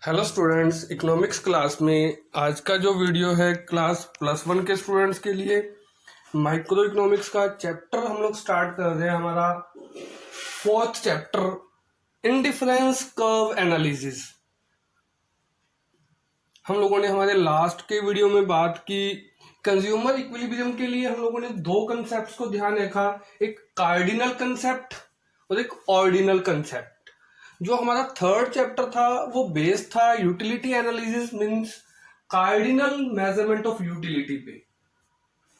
Hello students, economics class में आज का जो वीडियो है क्लास +1 के स्टूडेंट्स के लिए माइक्रो इकोनॉमिक्स का चैप्टर हम लोग स्टार्ट कर रहे हैं। हमारा 4th chapter indifference curve analysis. हम लोगों ने हमारे लास्ट के वीडियो में बात की कंज्यूमर इक्विलिब्रियम के लिए। हम लोगों ने दो कंसेप्ट को ध्यान रखा, एक कार्डिनल कंसेप्ट और एक ऑर्डिनल कंसेप्ट। जो हमारा 3rd चैप्टर था वो बेस था utility analysis means cardinal measurement of utility पे।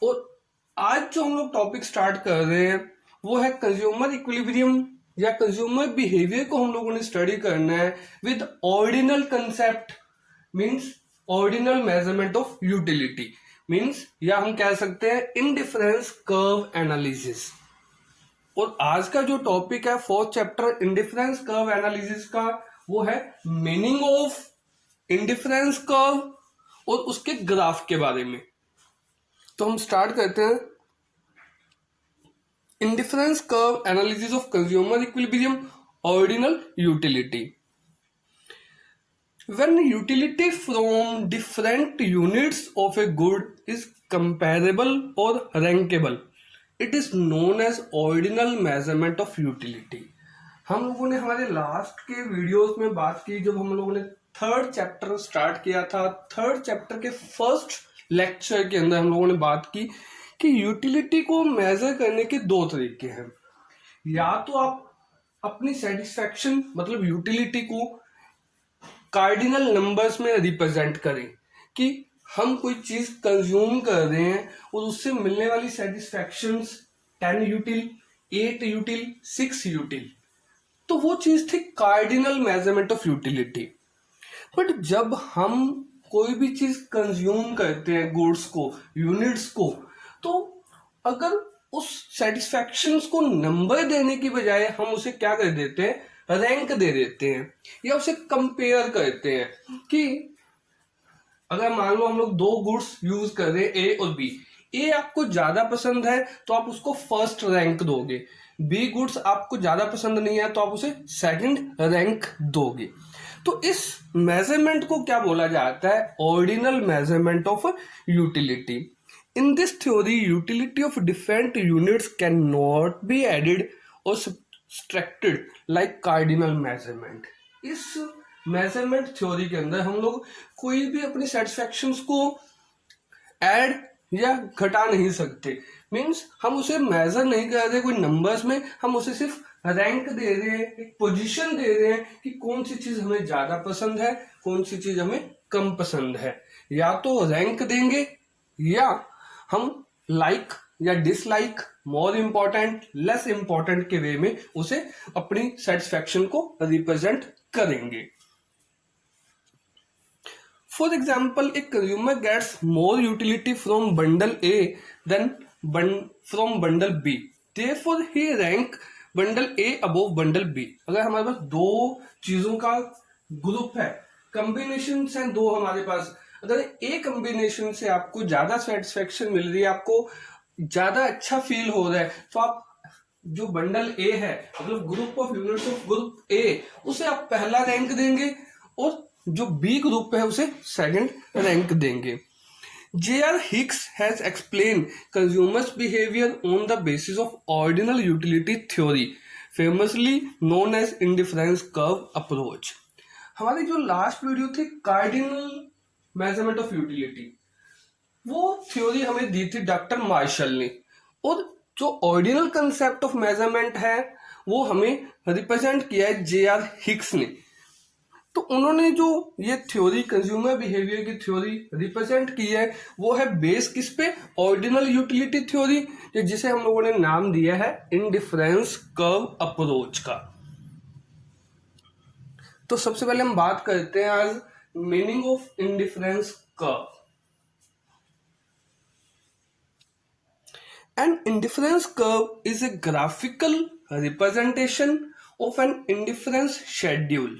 और आज जो हम लोग टॉपिक स्टार्ट कर रहे हैं वो है कंज्यूमर इक्विलिब्रियम या कंज्यूमर बिहेवियर को हम लोगों ने स्टडी करना है with ordinal concept means ordinal measurement of utility means या हम कह सकते हैं इंडिफरेंस कर्व एनालिसिस। और आज का जो टॉपिक है 4th chapter indifference curve analysis का वो है मीनिंग ऑफ इंडिफरेंस कर्व और उसके ग्राफ के बारे में। तो हम स्टार्ट करते हैं। Indifference curve analysis of consumer equilibrium ordinal utility. When utility from different units of a good is comparable or rankable, it is known as ordinal measurement of utility। हम लोगों ने हमारे लास्ट के वीडियोस में बात की जब हम लोगों ने 3rd चैप्टर स्टार्ट किया था। 3rd चैप्टर के फर्स्ट लेक्चर के अंदर हम लोगों ने बात की कि यूटिलिटी को मेजर करने के दो तरीके हैं। या तो आप अपनी सेटिस्फैक्शन मतलब यूटिलिटी को कार्डिनल नंबर्स में रिप्रेजेंट करें कि हम कोई चीज कंज्यूम कर रहे हैं और उससे मिलने वाली सेटिस्फैक्शंस 10 यूटिल, 8 यूटिल, 6 यूटिल, तो वो चीज थी cardinal measurement of utility. But जब हम कोई भी चीज कंज्यूम करते हैं गुड्स को, यूनिट्स को, तो अगर उस सेटिस्फैक्शंस को नंबर देने की बजाय हम उसे क्या कर देते हैं, रैंक दे देते हैं या उसे कंपेयर करते हैं कि अगर मान लो हम लोग दो गुड्स यूज कर रहे हैं ए और बी, ए आपको ज्यादा पसंद है तो आप उसको फर्स्ट रैंक दोगे, बी गुड्स आपको ज्यादा पसंद नहीं है तो आप उसे सेकंड रैंक दोगे। तो इस मेजरमेंट को क्या बोला जाता है, ordinal measurement of utility. In this theory utility of different units can not be added और सब्ट्रैक्टेड लाइक कार्डिनल मेजरमेंट। इस मेजरमेंट थ्योरी के अंदर हम लोग कोई भी अपनी सेटिस्फैक्शंस को ऐड या घटा नहीं सकते। मींस हम उसे मेजर नहीं कर रहे कोई नंबर्स में, हम उसे सिर्फ रैंक दे रहे हैं, एक पोजीशन दे रहे हैं कि कौन सी चीज हमें ज्यादा पसंद है, कौन सी चीज हमें कम पसंद है। या तो रैंक देंगे या हम लाइक या dislike, more important, less important के वे में उसे अपनी सेटिस्फैक्शन को रिप्रेजेंट करेंगे। For example, a consumer gets more utility from bundle A then from bundle B, therefore he rank bundle A above bundle B. अगर हमारे पास दो चीजों का ग्रुप है, कॉम्बिनेशन है दो हमारे पास, अगर ए कॉम्बिनेशन से आपको ज्यादा सेटिस्फैक्शन मिल रही है, आपको ज्यादा अच्छा फील हो रहा है, तो आप जो बंडल ए है मतलब group of units of group A, उसे आप पहला रैंक देंगे और जो बी ग्रुप है उसे सेकंड रैंक देंगे। J.R. Hicks has explained consumers' behavior on the basis of ordinal utility theory, famously known as indifference curve approach। हमारी जो लास्ट वीडियो थी कार्डिनल मेजरमेंट ऑफ यूटिलिटी, वो थ्योरी हमें दी थी डॉक्टर मार्शल ने, और जो ऑर्डिनल कंसेप्ट ऑफ मेजरमेंट है वो हमें रिप्रेजेंट किया है J.R. हिक्स ने। तो उन्होंने जो ये थ्योरी कंज्यूमर बिहेवियर की थ्योरी रिप्रेजेंट की है वो है बेस किस पे, ऑर्डिनल यूटिलिटी थ्योरी, जिसे हम लोगों ने नाम दिया है इंडिफरेंस कर्व अप्रोच का। तो सबसे पहले हम बात करते हैं आज meaning of indifference curve. An indifference curve is a graphical representation of an indifference schedule.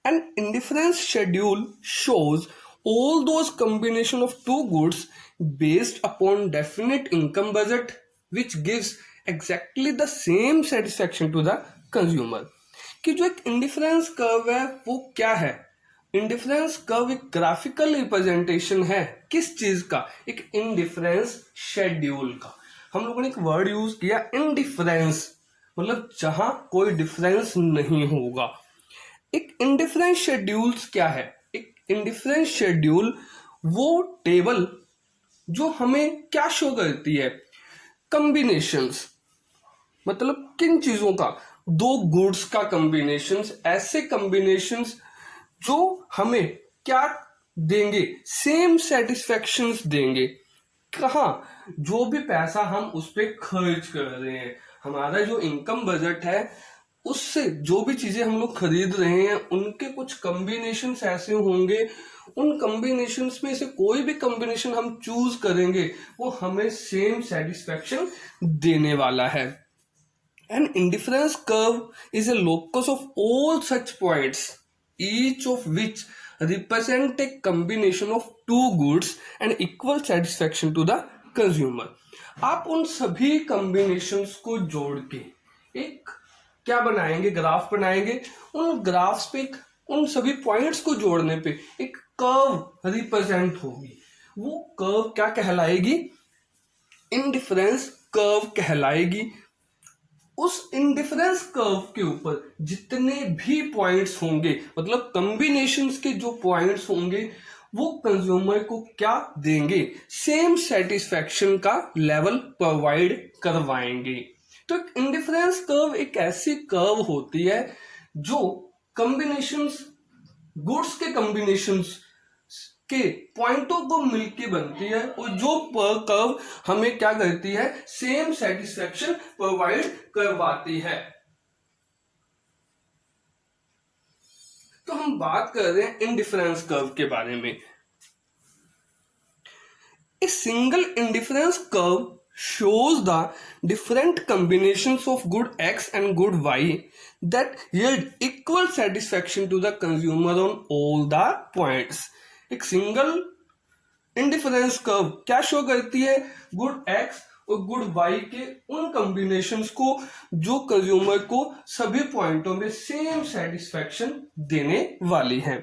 An indifference schedule shows all those combination of two goods based upon definite income budget which gives exactly the same satisfaction to the consumer। कि जो एक indifference curve है वो क्या है, indifference curve एक graphical representation है किस चीज का? एक इंडिफरेंस शेड्यूल का। हम लोगों ने एक वर्ड यूज किया इंडिफरेंस, मतलब जहां कोई डिफरेंस नहीं होगा। एक इंडिफरेंस शेड्यूल्स क्या है? एक इंडिफरेंस शेड्यूल वो टेबल जो हमें क्या शो करती है? कॉम्बिनेशंस, मतलब किन चीजों का? दो गुड्स का कॉम्बिनेशंस, ऐसे कॉम्बिनेशंस जो हमें क्या देंगे? सेम सेटिस्फैक्शंस देंगे। कहाँ? जो भी पैसा हम उस पर खर्च कर रहे हैं, हमारा जो इनकम बजट है, उससे जो भी चीजें हम लोग खरीद रहे हैं उनके कुछ कॉम्बिनेशंस ऐसे होंगे, उन कॉम्बिनेशंस में से कोई भी कॉम्बिनेशन हम चूज करेंगे वो हमें सेम सेटिस्फैक्शन देने वाला है। An indifference curve is a locus of all such points, each of which represent a combination of two goods and equal satisfaction to the consumer. आप उन सभी कॉम्बिनेशंस को जोड़ के एक क्या बनाएंगे? ग्राफ बनाएंगे। उन ग्राफ्स पे उन सभी पॉइंट्स को जोड़ने पे एक कर्व रिप्रेजेंट होगी। वो कर्व क्या कहलाएगी? इंडिफरेंस कर्व कहलाएगी। उस इंडिफरेंस कर्व के ऊपर जितने भी पॉइंट्स होंगे, मतलब कॉम्बिनेशंस के जो पॉइंट्स होंगे, वो कंज्यूमर को क्या देंगे? सेम सेटिस्फैक्शन का लेवल प्रोवाइड करवाएंगे। तो एक इंडिफरेंस कर्व एक ऐसी कर्व होती है जो कॉम्बिनेशंस, गुड्स के कॉम्बिनेशंस के पॉइंटों को मिलके बनती है, और जो कर्व हमें क्या करती है? सेम सेटिस्फैक्शन प्रोवाइड करवाती है। तो हम बात कर रहे हैं इंडिफरेंस कर्व के बारे में। A single indifference curve shows the different combinations of good X and good Y that yield equal satisfaction to the consumer on all the points. एक सिंगल इंडिफरेंस कर्व क्या शो करती है? Good X और good Y के उन combinations को जो consumer को सभी पॉइंटों में सेम सेटिस्फैक्शन देने वाली है।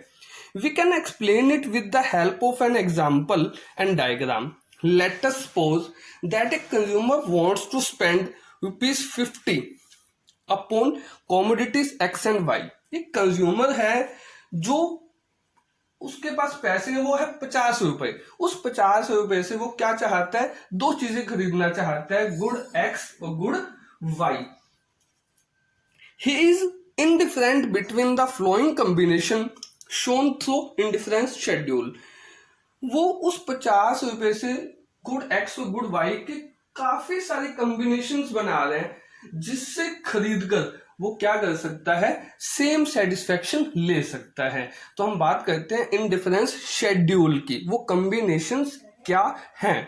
We can explain it with the help of an example and diagram. Let us suppose that a consumer wants to spend ₹50 upon commodities X and Y. एक कंज्यूमर है जो उसके पास पैसे वो है ₹50। उस ₹50 से वो क्या चाहता है? दो चीजें खरीदना चाहता है, गुड एक्स और good Y. He is indifferent between the flowing combination shown through indifference schedule. वो उस ₹50 से गुड एक्स और गुड वाई के काफी सारे कॉम्बिनेशंस बना रहे हैं, जिससे खरीदकर वो क्या कर सकता है? सेम सेटिस्फैक्शन ले सकता है। तो हम बात करते हैं इंडिफरेंस शेड्यूल की। वो कॉम्बिनेशंस क्या हैं?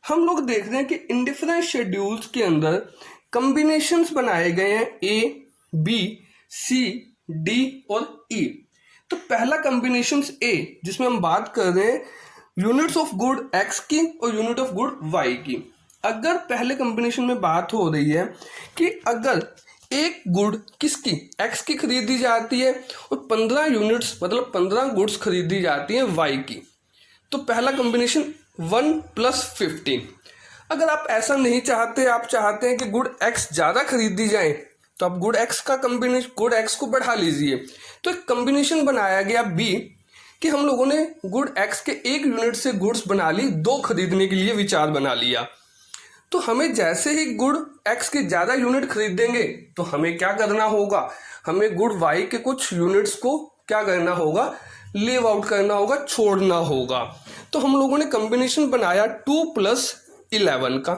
हम लोग देख रहे हैं कि इंडिफरेंस शेड्यूल्स के अंदर कॉम्बिनेशंस बनाए गए हैं ए, बी, सी, डी और ई। तो पहला कॉम्बिनेशन ए, जिसमें हम बात कर रहे हैं यूनिट्स ऑफ गुड एक्स की और यूनिट ऑफ गुड वाई की। अगर पहले कॉम्बिनेशन में बात हो रही है कि अगर एक गुड किसकी? एक्स की खरीदी जाती है और 15 यूनिट्स मतलब 15 गुड्स खरीदी जाती हैं वाई की, तो पहला कॉम्बिनेशन 1 + 15। अगर आप ऐसा नहीं चाहते, आप चाहते हैं कि गुड एक्स ज्यादा खरीदी जाए, तो आप गुड एक्स का कॉम्बिनेशन, गुड एक्स को बढ़ा लीजिए। तो एक कॉम्बिनेशन बनाया गया बी कि हम लोगों ने गुड एक्स के 1 यूनिट से गुड्स बना ली, 2 खरीदने के लिए विचार बना लिया। तो हमें जैसे ही गुड एक्स के ज्यादा यूनिट खरीदेंगे तो हमें क्या करना होगा? हमें गुड वाई के कुछ यूनिट्स को क्या करना होगा? लीव आउट करना होगा, छोड़ना होगा। तो हम लोगों ने कॉम्बिनेशन बनाया 2 + 11 का।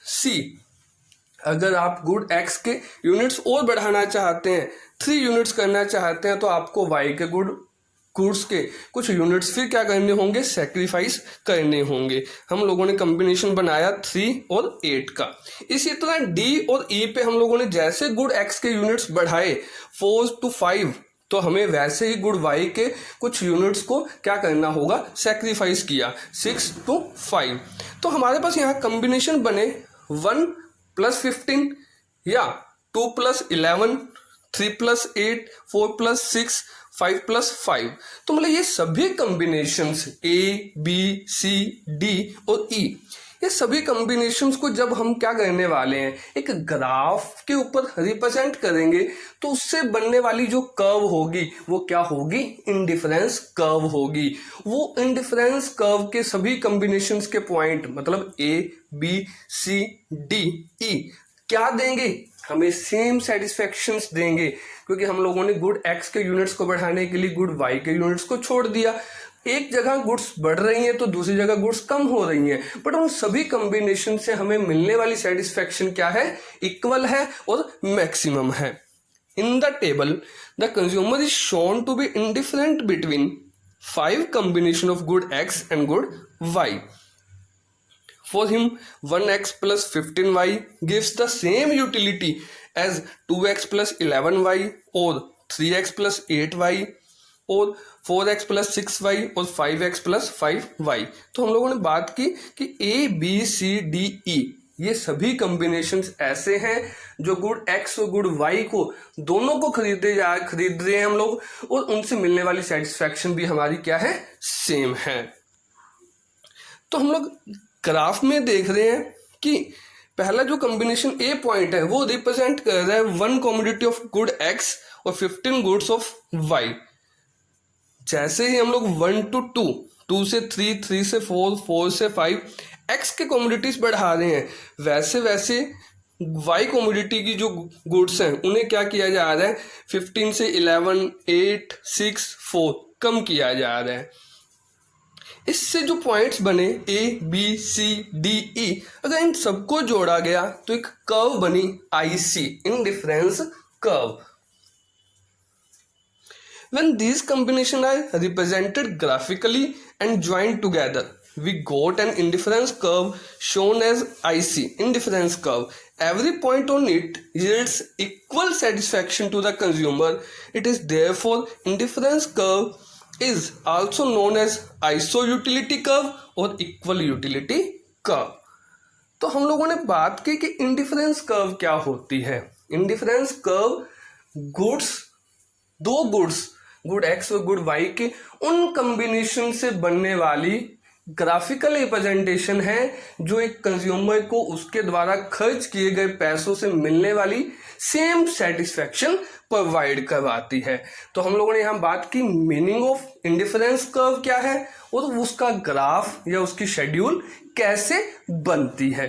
सी, अगर आप गुड एक्स के यूनिट्स और बढ़ाना चाहते हैं, 3 यूनिट्स करना चाहते हैं, तो आपको वाई के गुड्स के कुछ यूनिट्स फिर क्या करने होंगे? सेक्रीफाइस करने होंगे। हम लोगों ने कॉम्बिनेशन बनाया 3 और 8 का। इसी तरह डी और ई पे हम लोगों ने जैसे गुड एक्स के यूनिट्स बढ़ाए 4 to 5, तो हमें वैसे ही गुड वाई के कुछ यूनिट्स को क्या करना होगा? सेक्रीफाइस किया 6 to 5। तो हमारे पास यहाँ कॉम्बिनेशन बने 1 + 15 या 2 + 11, 3+8, 4+6, 5+5। तो मतलब ये सभी combinations A, B, C, D और E, ये सभी कॉम्बिनेशंस को जब हम क्या करने वाले हैं, एक ग्राफ के ऊपर रिप्रेजेंट करेंगे, तो उससे बनने वाली जो कर्व होगी वो क्या होगी, इंडिफरेंस कर्व होगी। वो इंडिफरेंस कर्व के सभी कॉम्बिनेशंस के पॉइंट मतलब A, B, C, D, E क्या देंगे, हमें सेम सेटिस्फैक्शंस देंगे, क्योंकि हम लोगों ने गुड एक्स के यूनिट्स को बढ़ाने के लिए गुड वाई के यूनिट्स को छोड़ दिया। एक जगह गुड्स बढ़ रही हैं तो दूसरी जगह गुड्स कम हो रही हैं, बट उन सभी कॉम्बिनेशन से हमें मिलने वाली सेटिस्फैक्शन क्या है, इक्वल है और मैक्सिमम है। In the table the consumer is shown to be indifferent between 5 combination of good x and good y. For him, 1x plus 15y gives the same utility as 2x plus 11y or 3x plus 8y और 4x plus 6y और 5x plus 5y। तो हम लोगों ने बात की कि A, B, C, D, E ये सभी कॉम्बिनेशंस ऐसे हैं जो गुड x और गुड y को दोनों को खरीद रहे हैं हम लोग, और उनसे मिलने वाली सेटिस्फैक्शन भी हमारी क्या है, सेम है। तो हम लोग ग्राफ में देख रहे हैं कि पहला जो कॉम्बिनेशन ए पॉइंट है वो रिप्रेजेंट कर रहा है 1 कमोडिटी ऑफ गुड एक्स और 15 गुड्स ऑफ वाई। जैसे ही हम लोग 1 to 2, 2 से 3, 3 से 4, 4 से 5 एक्स के कमोडिटीज बढ़ा रहे हैं, वैसे वैसे वाई कमोडिटी की जो गुड्स हैं उन्हें क्या किया जा रहा है, 15 से 11, 8, 6, 4 कम किया जा रहा है। इससे जो पॉइंट्स बने A, B, C, D, E, अगर इन सबको जोड़ा गया तो एक कर्व बनी IC, indifference curve. When these combinations are represented graphically and joined together, we got an indifference curve shown as IC, indifference curve. Every point on it yields equal satisfaction to the consumer. It is therefore indifference curve is also known as iso utility curve और equal utility curve। तो हम लोगों ने बात की कि indifference curve क्या होती है। इंडिफरेंस कर्व दो गुड्स गुड एक्स और गुड वाई के उन कॉम्बिनेशन से बनने वाली ग्राफिकल रिप्रेजेंटेशन है जो एक कंज्यूमर को उसके द्वारा खर्च किए गए पैसों से मिलने वाली सेम सेटिस्फैक्शन प्रोवाइड करवाती है। तो हम लोगों ने यहाँ बात की मीनिंग ऑफ इंडिफरेंस कर्व क्या है और उसका ग्राफ या उसकी शेड्यूल कैसे बनती है।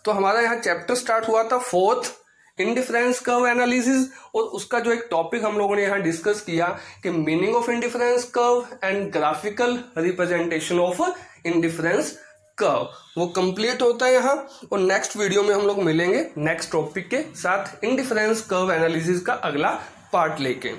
तो हमारा यहाँ चैप्टर स्टार्ट हुआ था 4th इंडिफरेंस कर्व एनालिसिस, और उसका जो एक टॉपिक हम लोगों ने यहाँ डिस्कस किया कि meaning of indifference curve and graphical representation of indifference curve, वो कंप्लीट होता है यहाँ। और नेक्स्ट वीडियो में हम लोग मिलेंगे नेक्स्ट टॉपिक के साथ इंडिफरेंस कर्व एनालिसिस का अगला पार्ट लेके।